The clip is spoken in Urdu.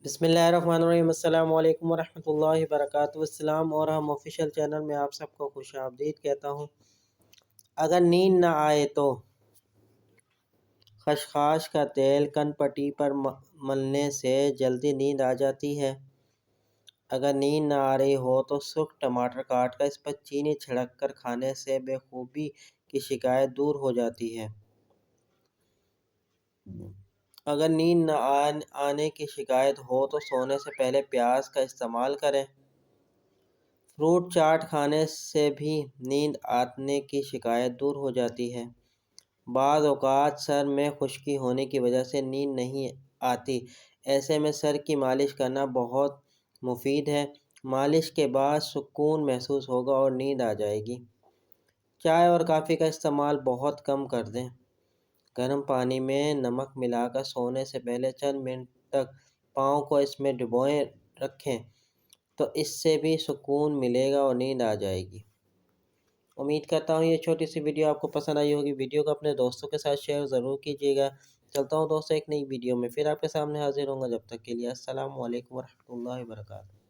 بسم اللہ الرحمن الرحیم۔ السلام علیکم ورحمۃ اللہ وبرکاتہ۔ السلام اور ہم آفیشیل چینل میں آپ سب کو خوش آمدید کہتا ہوں۔ اگر نیند نہ آئے تو خشخاش کا تیل کن پٹی پر ملنے سے جلدی نیند آ جاتی ہے۔ اگر نیند نہ آ رہی ہو تو سرخ ٹماٹر کاٹ کر اس پر چینی چھڑک کر کھانے سے بے خوبی کی شکایت دور ہو جاتی ہے۔ اگر نیند نہ آنے کی شکایت ہو تو سونے سے پہلے پیاز کا استعمال کریں۔ فروٹ چاٹ کھانے سے بھی نیند آنے کی شکایت دور ہو جاتی ہے۔ بعض اوقات سر میں خشکی ہونے کی وجہ سے نیند نہیں آتی، ایسے میں سر کی مالش کرنا بہت مفید ہے۔ مالش کے بعد سکون محسوس ہوگا اور نیند آ جائے گی۔ چائے اور کافی کا استعمال بہت کم کر دیں۔ گرم پانی میں نمک ملا کر سونے سے پہلے چند منٹ تک پاؤں کو اس میں ڈبوئے رکھیں تو اس سے بھی سکون ملے گا اور نیند آ جائے گی۔ امید کرتا ہوں یہ چھوٹی سی ویڈیو آپ کو پسند آئی ہوگی۔ ویڈیو کو اپنے دوستوں کے ساتھ شیئر ضرور کیجیے گا۔ چلتا ہوں دوستوں ایک نئی ویڈیو میں پھر آپ کے سامنے حاضر ہوں گا۔ جب تک کے لیے السلام علیکم ورحمۃ اللہ وبرکاتہ۔